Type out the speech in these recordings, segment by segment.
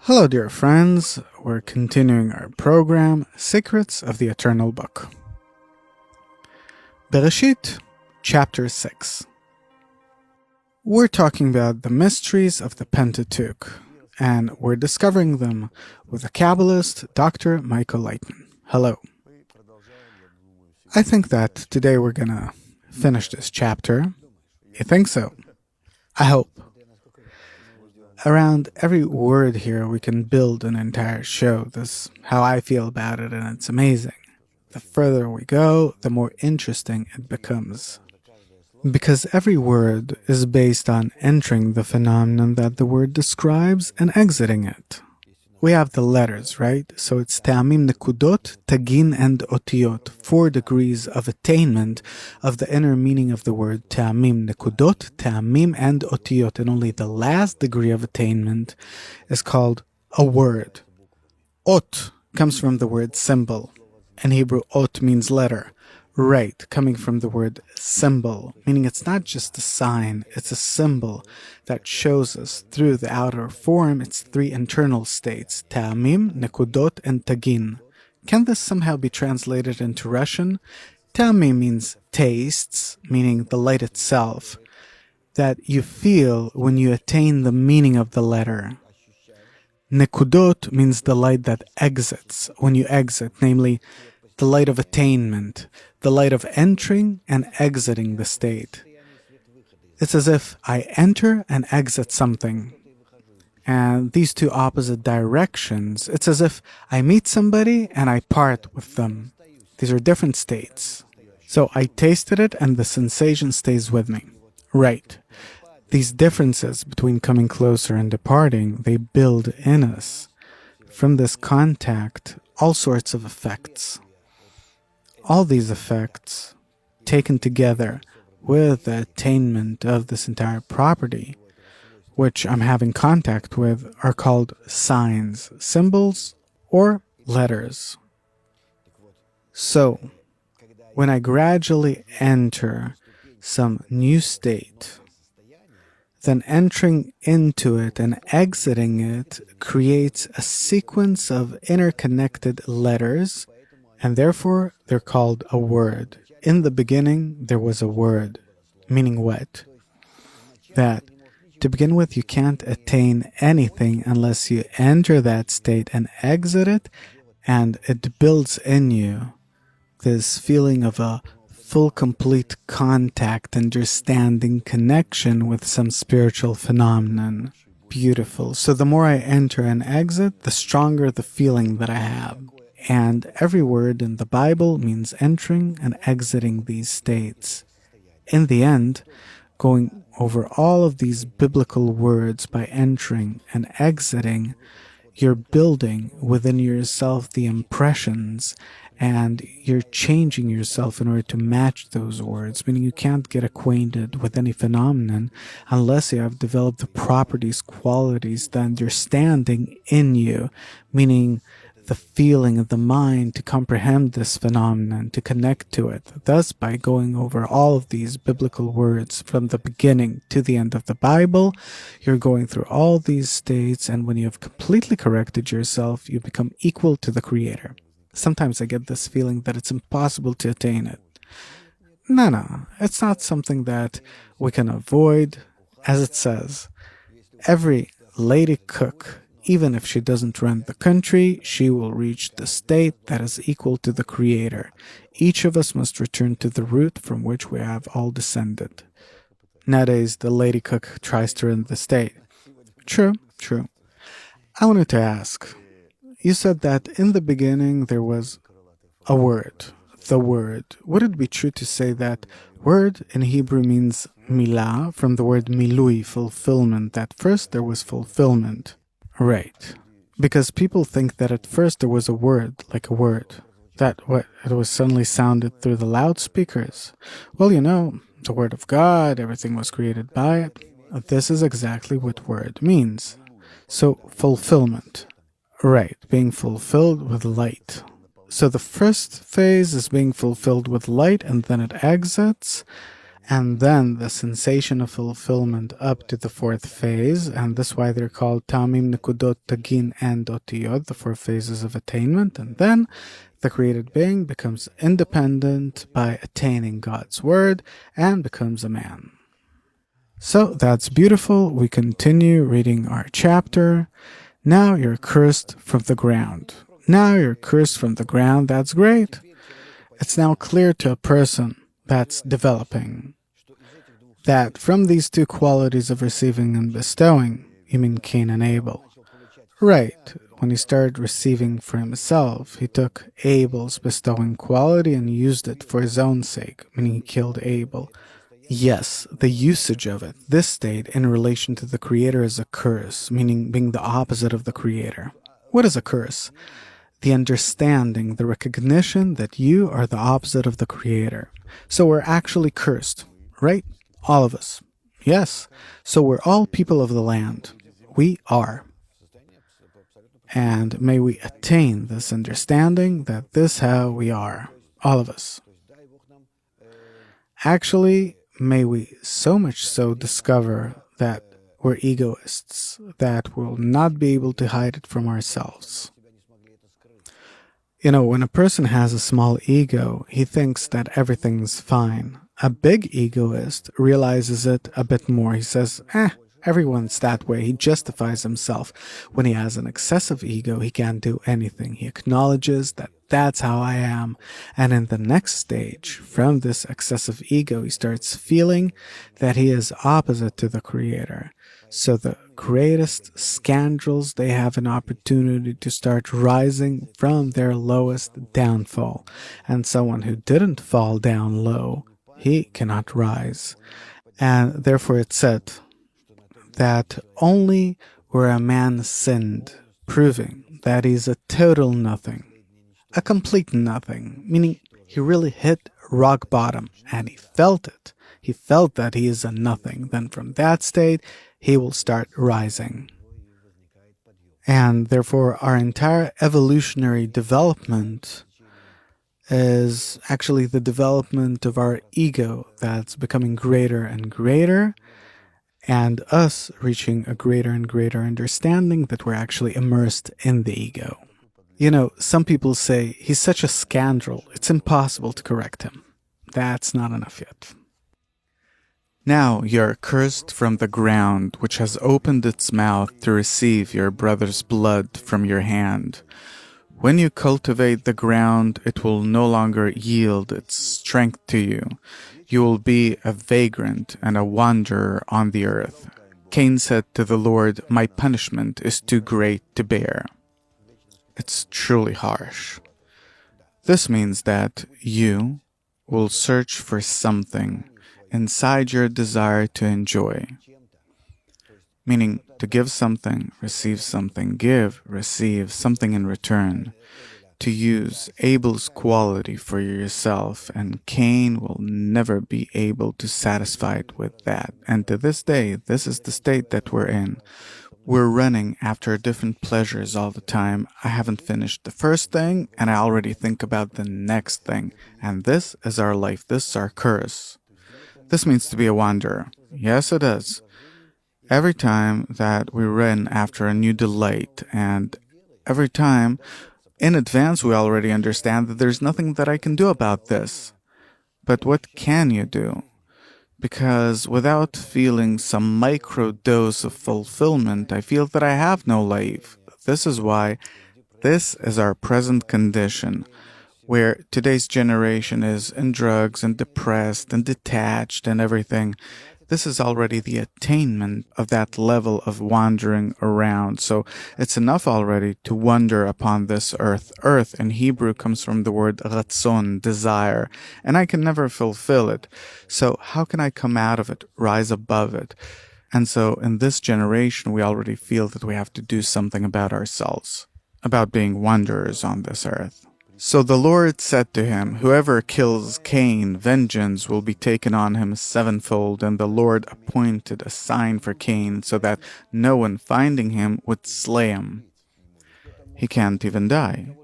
Hello, dear friends. We're continuing our program, Secrets of the Eternal Book. Beresheet, Chapter 6. We're talking about the mysteries of the Pentateuch, and we're discovering them with the Kabbalist, Dr. Michael Lightman. Hello. I think that today we're gonna finish this chapter. You think so? I hope. Around every word here, we can build an entire show. That's how I feel about it, and it's amazing. The further we go, the more interesting it becomes. Because every word is based on entering the phenomenon that the word describes and exiting it. We have the letters, right? So it's ta'amim, nekudot, tagin, and otiyot, 4 degrees of attainment of the inner meaning of the word ta'amim, nekudot, ta'amim, and otiyot. And only the last degree of attainment is called a word. Ot comes from the word symbol. In Hebrew, ot means letter. Right, coming from the word symbol, meaning it's not just a sign, it's a symbol that shows us through the outer form its 3 internal states, ta'amim, nekudot, and tagin. Can this somehow be translated into Russian? Ta'amim means tastes, meaning the light itself, that you feel when you attain the meaning of the letter. Nekudot means the light that exits when you exit, namely the light of attainment, the light of entering and exiting the state. It's as if I enter and exit something. And these 2 opposite directions, it's as if I meet somebody and I part with them. These are different states. So I tasted it and the sensation stays with me. Right. These differences between coming closer and departing, they build in us, from this contact, all sorts of effects. All these effects, taken together with the attainment of this entire property, which I'm having contact with, are called signs, symbols, or letters. So, when I gradually enter some new state, then entering into it and exiting it creates a sequence of interconnected letters, and therefore they're called a word. In the beginning, there was a word, meaning what? That, to begin with, you can't attain anything unless you enter that state and exit it, and it builds in you this feeling of a full, complete contact, understanding, connection with some spiritual phenomenon. Beautiful. So the more I enter and exit, the stronger the feeling that I have. And every word in the Bible means entering and exiting these states. In the end, going over all of these biblical words by entering and exiting, you're building within yourself the impressions, and you're changing yourself in order to match those words, meaning you can't get acquainted with any phenomenon unless you have developed the properties, qualities, the understanding in you, meaning the feeling of the mind to comprehend this phenomenon, to connect to it. Thus, by going over all of these biblical words from the beginning to the end of the Bible, you're going through all these states, and when you have completely corrected yourself, you become equal to the Creator. Sometimes I get this feeling that it's impossible to attain it. No, it's not something that we can avoid. As it says, every lady cook, even if she doesn't run the country, she will reach the state that is equal to the Creator. Each of us must return to the root from which we have all descended. Nowadays, the lady cook tries to run the state. True. I wanted to ask, you said that in the beginning there was a word, the word. Would it be true to say that word in Hebrew means milah, from the word milui, fulfillment, that first there was fulfillment? Right. Because people think that at first there was a word, like a word, that it was suddenly sounded through the loudspeakers. Well, the word of God, everything was created by it. This is exactly what word means. So, fulfillment. Right, being fulfilled with light. So the first phase is being fulfilled with light, and then it exits, and then the sensation of fulfillment up to the fourth phase, and that's why they're called Tamim, Nikudot, Tagin, and Otiyot, the four phases of attainment. And then the created being becomes independent by attaining God's word and becomes a man. So that's beautiful. We continue reading our chapter. Now you're cursed from the ground. Now you're cursed from the ground. That's great. It's now clear to a person that's developing that from these two qualities of receiving and bestowing, you mean Cain and Abel. Right, when he started receiving for himself, he took Abel's bestowing quality and used it for his own sake, meaning he killed Abel. Yes, the usage of it, this state in relation to the Creator is a curse, meaning being the opposite of the Creator. What is a curse? The understanding, the recognition that you are the opposite of the Creator. So we're actually cursed, right? All of us. Yes. So we're all people of the land. We are. And may we attain this understanding that this is how we are. All of us. Actually, may we so much so discover that we're egoists, that we'll not be able to hide it from ourselves. You know, when a person has a small ego, he thinks that everything's fine. A big egoist realizes it a bit more. He says, everyone's that way. He justifies himself. When he has an excessive ego, he can't do anything. He acknowledges that that's how I am. And in the next stage, from this excessive ego, he starts feeling that he is opposite to the Creator. So the greatest scoundrels, they have an opportunity to start rising from their lowest downfall. And someone who didn't fall down low, he cannot rise. And therefore it's said that only where a man sinned, proving that he's a total nothing, a complete nothing, meaning he really hit rock bottom and he felt it. He felt that he is a nothing. Then from that state, he will start rising. And therefore, our entire evolutionary development is actually the development of our ego that's becoming greater and greater, and us reaching a greater and greater understanding that we're actually immersed in the ego. You know, some people say, he's such a scoundrel, it's impossible to correct him. That's not enough yet. Now you're cursed from the ground, which has opened its mouth to receive your brother's blood from your hand. When you cultivate the ground, it will no longer yield its strength to you. You will be a vagrant and a wanderer on the earth. Cain said to the Lord, "My punishment is too great to bear." It's truly harsh. This means that you will search for something inside your desire to enjoy. Meaning, to give something, receive something, give, receive something in return. To use Abel's quality for yourself, and Cain will never be able to satisfy it with that. And to this day, this is the state that we're in. We're running after different pleasures all the time. I haven't finished the first thing, and I already think about the next thing. And this is our life. This is our curse. This means to be a wanderer. Yes, it is. Every time that we run after a new delight, and every time in advance we already understand that there's nothing that I can do about this. But what can you do? Because without feeling some micro dose of fulfillment, I feel that I have no life. This is why this is our present condition, where today's generation is in drugs and depressed and detached and everything. This is already the attainment of that level of wandering around. So it's enough already to wander upon this earth. Earth in Hebrew comes from the word ratzon, desire, and I can never fulfill it. So how can I come out of it, rise above it? And so in this generation, we already feel that we have to do something about ourselves, about being wanderers on this earth. So the Lord said to him, "Whoever kills Cain, vengeance will be taken on him sevenfold." And the Lord appointed a sign for Cain, so that no one finding him would slay him. He can't even die.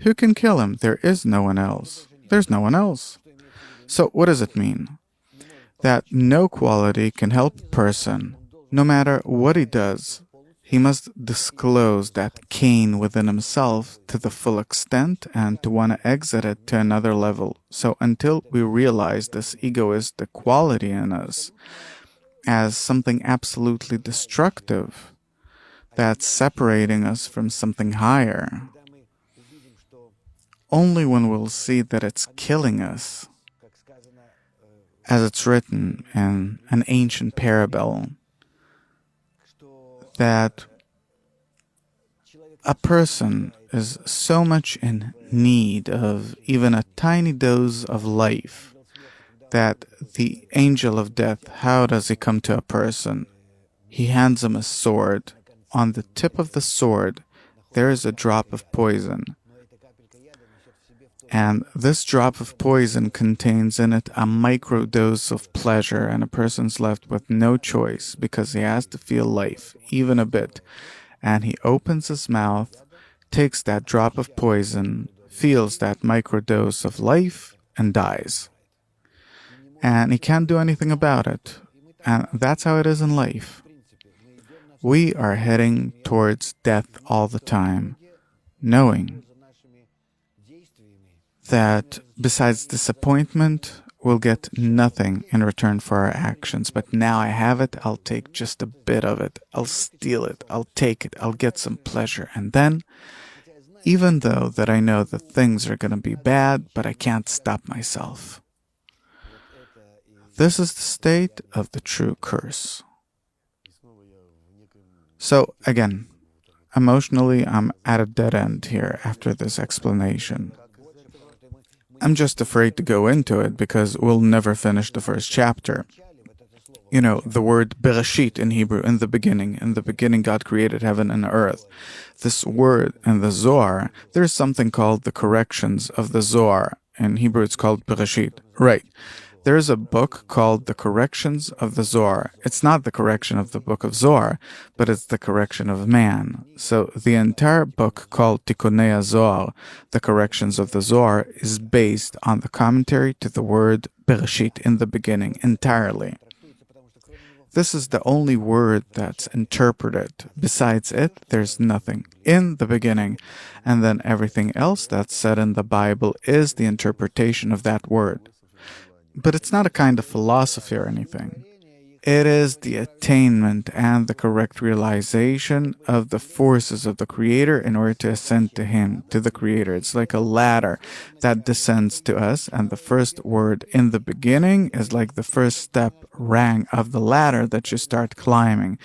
Who can kill him? There is no one else. There's no one else. So what does it mean? that no quality can help a person, no matter what he does. He must disclose that Cain within himself to the full extent and to want to exit it to another level. So until we realize this egoistic quality in us as something absolutely destructive, that's separating us from something higher, only when we'll see that it's killing us, as it's written in an ancient parable, that a person is so much in need of even a tiny dose of life that the angel of death, how does he come to a person? He hands him a sword. On the tip of the sword, there is a drop of poison. And this drop of poison contains in it a microdose of pleasure, and a person's left with no choice because he has to feel life, even a bit. And he opens his mouth, takes that drop of poison, feels that microdose of life, and dies. And he can't do anything about it. And that's how it is in life. We are heading towards death all the time, knowing that besides disappointment, we'll get nothing in return for our actions. But now I have it, I'll take just a bit of it. I'll steal it, I'll take it, I'll get some pleasure. And then, even though that I know that things are going to be bad, but I can't stop myself. This is the state of the true curse. So, again, emotionally, I'm at a dead end here after this explanation. I'm just afraid to go into it because we'll never finish the first chapter. You know, the word Beresheet in Hebrew, in the beginning God created heaven and earth. This word in the Zohar, there's something called the corrections of the Zohar. In Hebrew it's called Beresheet. Right. There's a book called The Corrections of the Zohar. It's not the correction of the book of Zohar, but it's the correction of man. So the entire book called Tikkunei Zohar, The Corrections of the Zohar, is based on the commentary to the word Bereshit, in the beginning, entirely. This is the only word that's interpreted. Besides it, there's nothing. In the beginning. And then everything else that's said in the Bible is the interpretation of that word. But it's not a kind of philosophy or anything. It is the attainment and the correct realization of the forces of the Creator in order to ascend to Him, to the Creator. It's like a ladder that descends to us, and the first word in the beginning is like the first step rung of the ladder that you start climbing.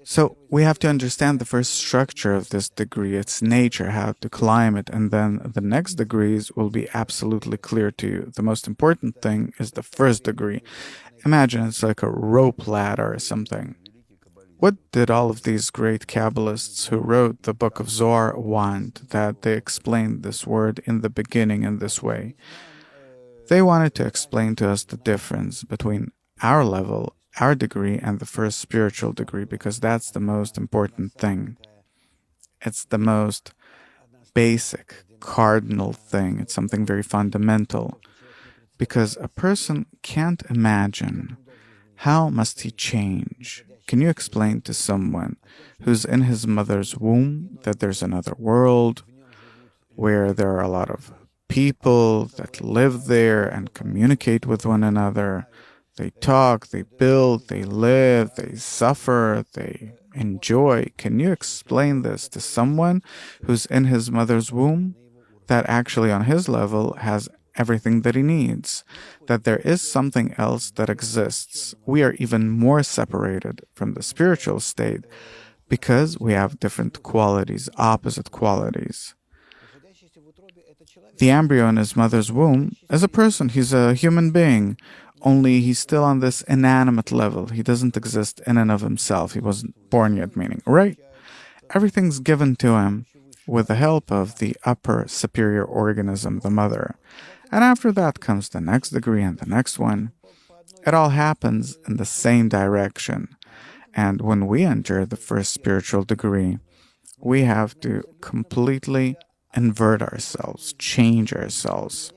So we have to understand the first structure of this degree, its nature, how to climb it, and then the next degrees will be absolutely clear to you. The most important thing is the first degree. Imagine it's like a rope ladder or something. What did all of these great Kabbalists who wrote the book of Zohar want, that they explained this word in the beginning in this way? They wanted to explain to us the difference between our level, our degree, and the first spiritual degree, because that's the most important thing. It's the most basic, cardinal thing. It's something very fundamental. Because a person can't imagine how must he change. Can you explain to someone who's in his mother's womb that there's another world where there are a lot of people that live there and communicate with one another? They talk, they build, they live, they suffer, they enjoy. Can you explain this to someone who's in his mother's womb that actually on his level has everything that he needs? That there is something else that exists. We are even more separated from the spiritual state because we have different qualities, opposite qualities. The embryo in his mother's womb is a person, he's a human being. Only he's still on this inanimate level. He doesn't exist in and of himself. He wasn't born yet, meaning, right? Everything's given to him with the help of the upper superior organism, the mother. And after that comes the next degree and the next one. It all happens in the same direction. And when we enter the first spiritual degree, we have to completely invert ourselves, change ourselves.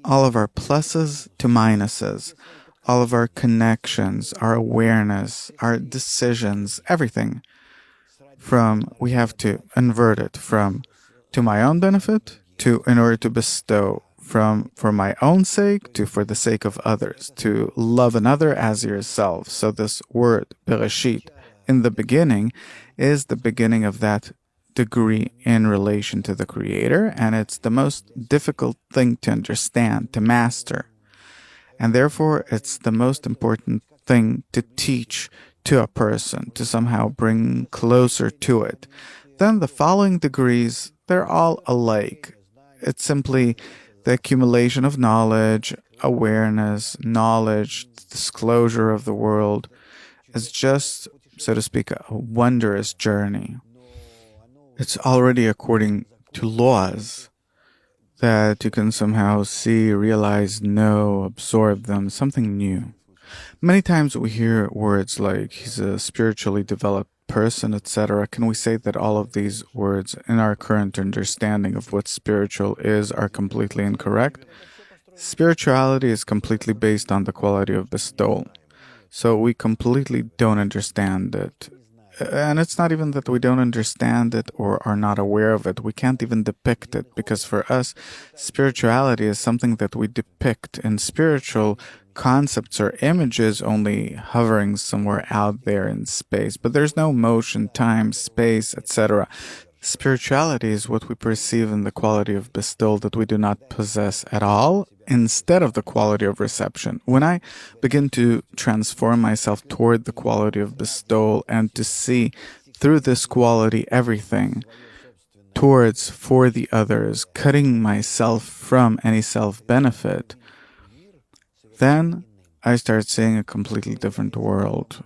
All of our pluses to minuses, all of our connections, our awareness, our decisions, everything. We have to invert it from to my own benefit to in order to bestow, from for my own sake to for the sake of others, to love another as yourself. So this word, Beresheet, in the beginning, is the beginning of that degree in relation to the Creator, and it's the most difficult thing to understand, to master. And therefore, it's the most important thing to teach to a person, to somehow bring closer to it. Then the following degrees, they're all alike. It's simply the accumulation of knowledge, awareness, knowledge, disclosure of the world. It's just, so to speak, a wondrous journey. It's already according to laws that you can somehow see, realize, know, absorb them, something new. Many times we hear words like he's a spiritually developed person, etc. Can we say that all of these words, in our current understanding of what spiritual is, are completely incorrect? Spirituality is completely based on the quality of bestowal. So we completely don't understand it. And it's not even that we don't understand it or are not aware of it. We can't even depict it because for us, spirituality is something that we depict, and spiritual concepts or images only hovering somewhere out there in space. But there's no motion, time, space, etc. Spirituality is what we perceive in the quality of bestowal that we do not possess at all, instead of the quality of reception. When I begin to transform myself toward the quality of bestowal and to see through this quality everything towards for the others, cutting myself from any self benefit, then I start seeing a completely different world.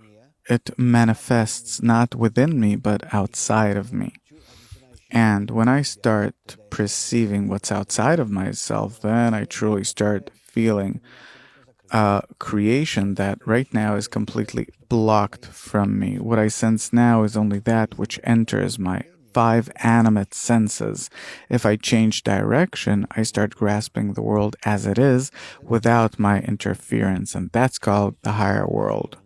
It manifests not within me, but outside of me. And when I start perceiving what's outside of myself, then I truly start feeling a creation that right now is completely blocked from me. What I sense now is only that which enters my five animate senses. If I change direction, I start grasping the world as it is without my interference, and that's called the higher world.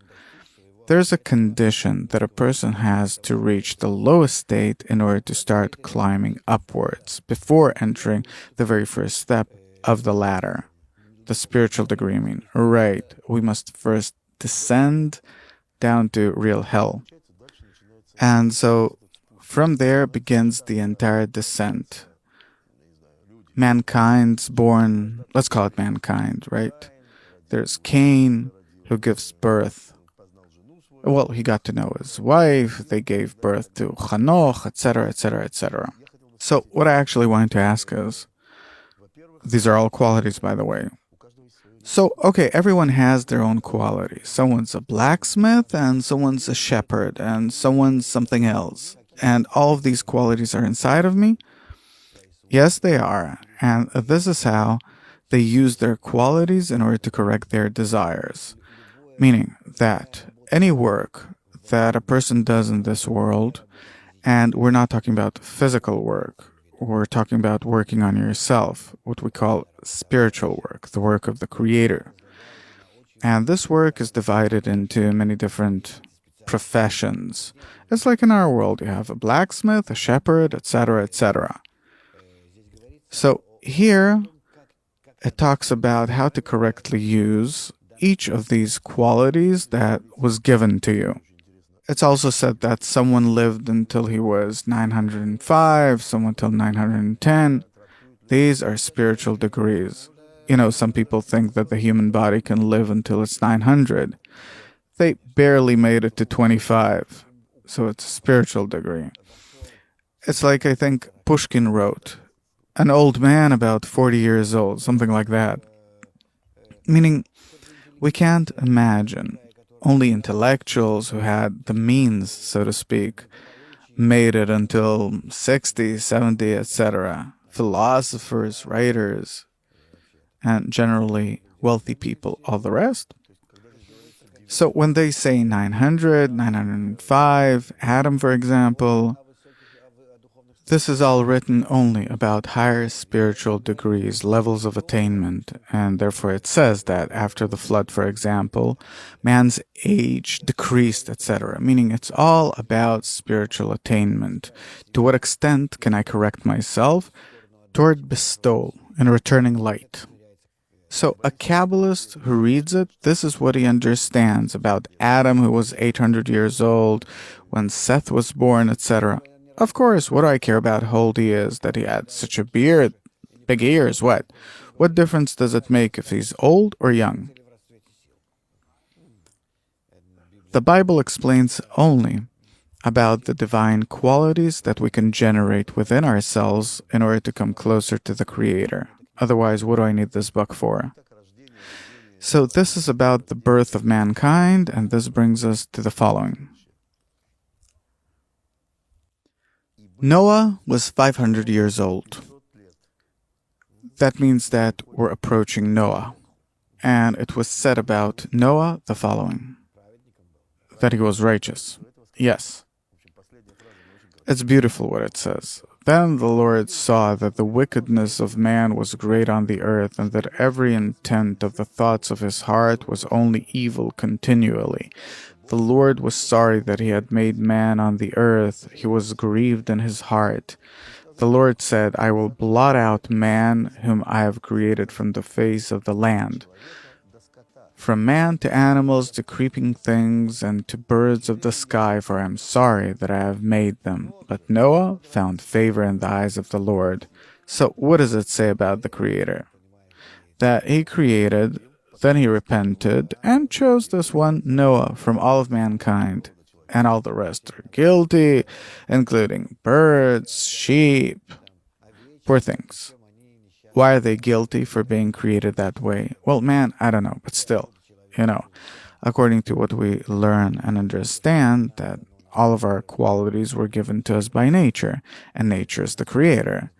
There's a condition that a person has to reach the lowest state in order to start climbing upwards before entering the very first step of the ladder. The spiritual degree, I mean. Right, we must first descend down to real hell. And so from there begins the entire descent. Mankind's born, let's call it mankind, right? There's Cain, who gives birth. Well, he got to know his wife, they gave birth to Hanoch, etc., etc., etc. So, what I actually wanted to ask is, these are all qualities, by the way. So, okay, everyone has their own qualities. Someone's a blacksmith, and someone's a shepherd, and someone's something else. And all of these qualities are inside of me? Yes, they are. And this is how they use their qualities in order to correct their desires. Meaning that any work that a person does in this world, and we're not talking about physical work, we're talking about working on yourself, what we call spiritual work, the work of the Creator. And this work is divided into many different professions. It's like in our world, you have a blacksmith, a shepherd, etc., etc. So here, it talks about how to correctly use each of these qualities that was given to you. It's also said that someone lived until he was 905, someone till 910. These are spiritual degrees. You know, some people think that the human body can live until it's 900. They barely made it to 25, so it's a spiritual degree. It's like, I think Pushkin wrote, an old man about 40 years old, something like that. Meaning, we can't imagine. Only intellectuals who had the means, so to speak, made it until 60, 70, etc. Philosophers, writers, and generally wealthy people, all the rest. So when they say 900, 905, Adam, for example, This is all written only about higher spiritual degrees, levels of attainment, and therefore it says that after the flood, for example, man's age decreased, etc., meaning it's all about spiritual attainment. To what extent can I correct myself? Toward bestowal and returning light. So a Kabbalist who reads it, this is what he understands about Adam, who was 800 years old, when Seth was born, etc. Of course, what do I care about how old he is, that he had such a beard, big ears, what? What difference does it make if he's old or young? The Bible explains only about the divine qualities that we can generate within ourselves in order to come closer to the Creator. Otherwise, what do I need this book for? So this is about the birth of mankind, and this brings us to the following. Noah was 500 years old. That means that we're approaching Noah. And it was said about Noah the following. That he was righteous. Yes. It's beautiful what it says. Then the Lord saw that the wickedness of man was great on the earth, and that every intent of the thoughts of his heart was only evil continually. The Lord was sorry that he had made man on the earth. He was grieved in his heart. The Lord said, I will blot out man whom I have created from the face of the land. From man to animals to creeping things and to birds of the sky, for I am sorry that I have made them. But Noah found favor in the eyes of the Lord. So what does it say about the Creator? That he created, then he repented, and chose this one, Noah, from all of mankind. And all the rest are guilty, including birds, sheep, poor things. Why are they guilty for being created that way? Well, man, I don't know, but still, according to what we learn and understand, that all of our qualities were given to us by nature, and nature is the Creator.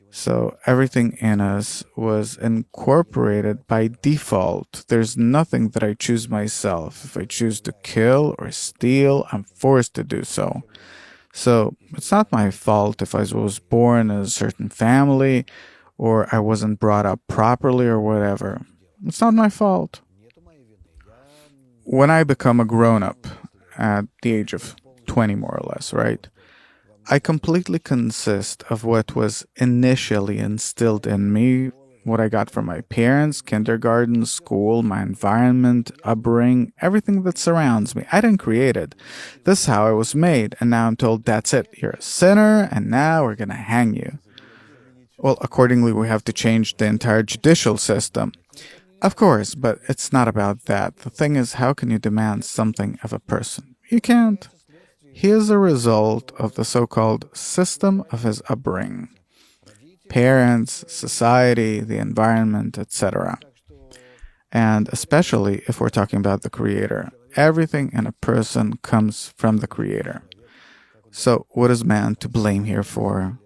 So everything in us was incorporated by default. There's nothing that I choose myself. If I choose to kill or steal, I'm forced to do so. So it's not my fault if I was born in a certain family, or I wasn't brought up properly or whatever. It's not my fault. When I become a grown-up at the age of 20 more or less, right? I completely consist of what was initially instilled in me, what I got from my parents, kindergarten, school, my environment, upbringing, everything that surrounds me. I didn't create it. This is how I was made, and now I'm told that's it. You're a sinner, and now we're going to hang you. Well, accordingly, we have to change the entire judicial system. Of course, but it's not about that. The thing is, how can you demand something of a person? You can't. He is a result of the so-called system of his upbringing. Parents, society, the environment, etc. And especially if we're talking about the Creator. Everything in a person comes from the Creator. So what is man to blame here for?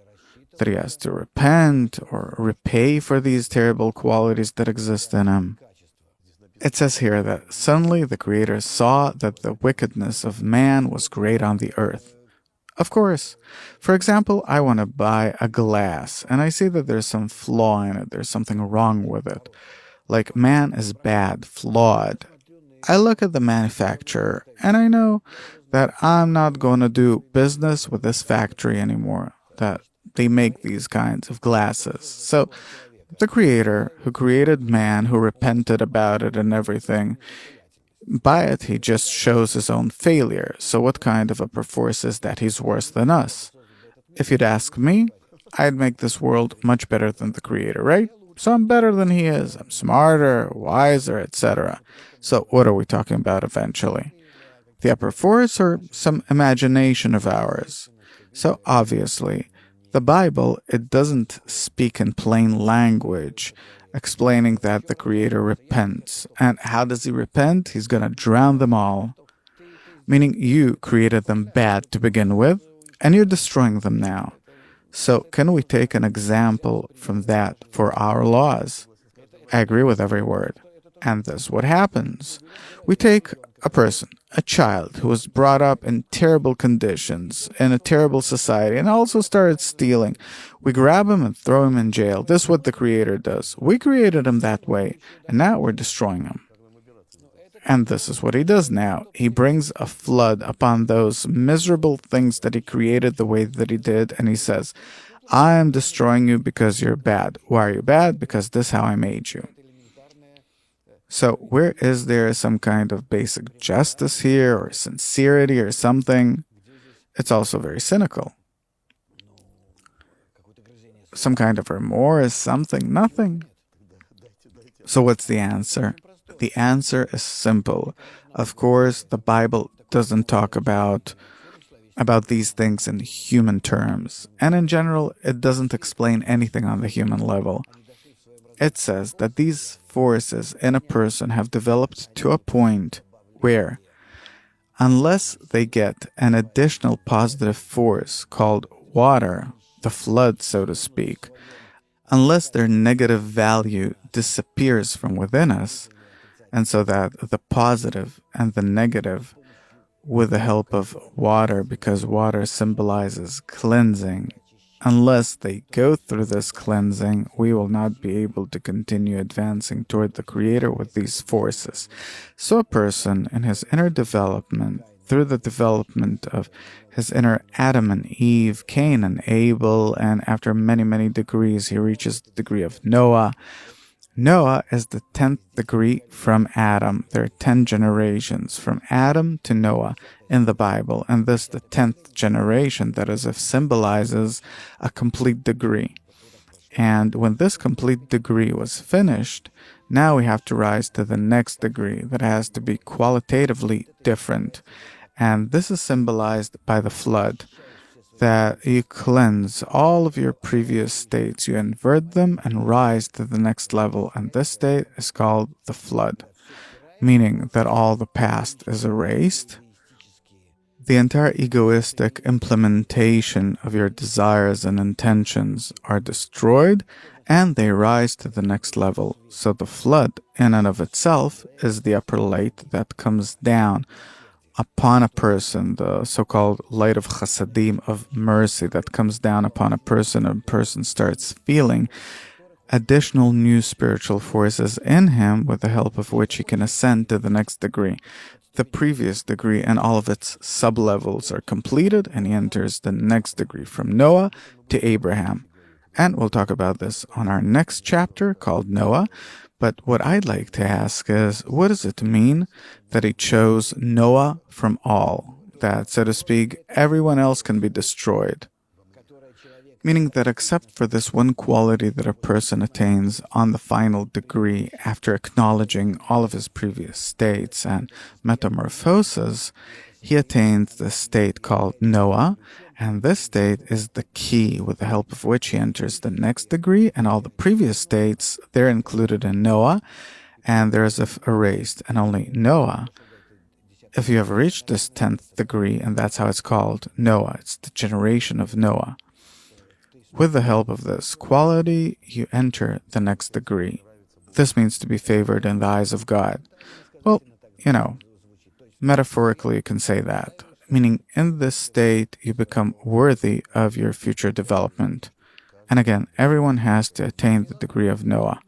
That he has to repent or repay for these terrible qualities that exist in him. It says here that suddenly the Creator saw that the wickedness of man was great on the earth. Of course, for example, I want to buy a glass, and I see that there's some flaw in it, there's something wrong with it. Like, man is bad, flawed. I look at the manufacturer, and I know that I'm not going to do business with this factory anymore, that they make these kinds of glasses. So the Creator, who created man, who repented about it and everything, by it he just shows his own failure. So what kind of a perforce is that he's worse than us? If you'd ask me, I'd make this world much better than the Creator, right? So I'm better than he is. I'm smarter, wiser, etc. So what are we talking about eventually? The upper force or some imagination of ours? So obviously, the Bible, it doesn't speak in plain language, explaining that the Creator repents. And how does he repent? He's going to drown them all. Meaning you created them bad to begin with, and you're destroying them now. So can we take an example from that for our laws? I agree with every word. And this is what happens. We take A person, a child who was brought up in terrible conditions, in a terrible society, and also started stealing. We grab him and throw him in jail. This is what the Creator does. We created him that way, and now we're destroying him. And this is what he does now. He brings a flood upon those miserable things that he created the way that he did, and he says, I am destroying you because you're bad. Why are you bad? Because this is how I made you. So where is there some kind of basic justice here, or sincerity, or something? It's also very cynical. Some kind of remorse, something, nothing. So what's the answer? The answer is simple. Of course, the Bible doesn't talk about these things in human terms. And in general, it doesn't explain anything on the human level. It says that these forces in a person have developed to a point where, unless they get an additional positive force called water, the flood, so to speak, unless their negative value disappears from within us, and so that the positive and the negative, with the help of water, because water symbolizes cleansing, unless they go through this cleansing, we will not be able to continue advancing toward the Creator with these forces. So a person in his inner development, through the development of his inner Adam and Eve, Cain and Abel, and after many, many degrees, he reaches the degree of Noah. Noah is the 10th degree from Adam. There are 10 generations from Adam to Noah in the Bible, and this, the 10th generation, that is, symbolizes a complete degree. And when this complete degree was finished, now we have to rise to the next degree that has to be qualitatively different. And this is symbolized by the flood, that you cleanse all of your previous states, you invert them and rise to the next level, and this state is called the flood, meaning that all the past is erased. The entire egoistic implementation of your desires and intentions are destroyed, and they rise to the next level. So the flood, in and of itself, is the upper light that comes down upon a person, the so-called light of chasadim, of mercy, that comes down upon a person, and a person starts feeling additional new spiritual forces in him, with the help of which he can ascend to the next degree. The previous degree and all of its sub-levels are completed, and he enters the next degree from Noah to Abraham. And we'll talk about this on our next chapter called Noah. But what I'd like to ask is, what does it mean that he chose Noah from all? That, so to speak, everyone else can be destroyed. Meaning that except for this one quality that a person attains on the final degree after acknowledging all of his previous states and metamorphoses, he attains the state called Noah, and this state is the key with the help of which he enters the next degree, and all the previous states, they're included in Noah, and they're as if erased, and only Noah. If you have reached this 10th degree, and that's how it's called, Noah, it's the generation of Noah. With the help of this quality, you enter the next degree. This means to be favored in the eyes of God. Well, metaphorically you can say that, meaning in this state you become worthy of your future development. And again, everyone has to attain the degree of Noah.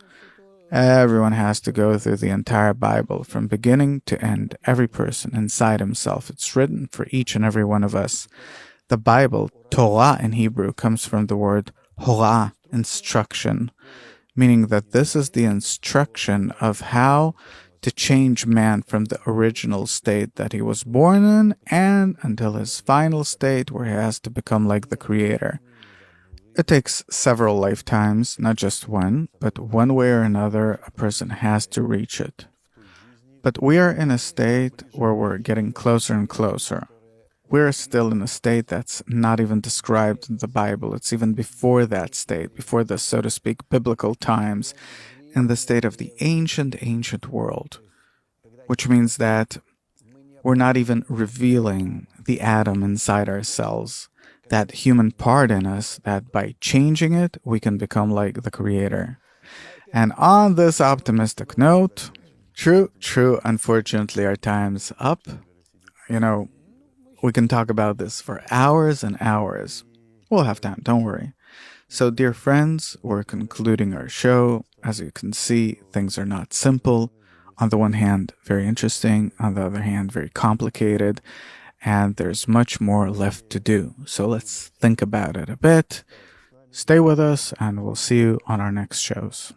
Everyone has to go through the entire Bible from beginning to end, every person inside himself. It's written for each and every one of us. The Bible, Torah in Hebrew, comes from the word horah, instruction, meaning that this is the instruction of how to change man from the original state that he was born in and until his final state where he has to become like the Creator. It takes several lifetimes, not just one, but one way or another a person has to reach it. But we are in a state where we're getting closer and closer. We're still in a state that's not even described in the Bible. It's even before that state, before the, so to speak, biblical times, in the state of the ancient world, which means that we're not even revealing the Adam inside ourselves, that human part in us, that by changing it, we can become like the Creator. And on this optimistic note, True, true. Unfortunately, our time's up. You know, we can talk about this for hours and hours. We'll have time, don't worry. So, dear friends, we're concluding our show. As you can see, things are not simple. On the one hand, very interesting. On the other hand, very complicated. And there's much more left to do. So, let's think about it a bit. Stay with us, and we'll see you on our next shows.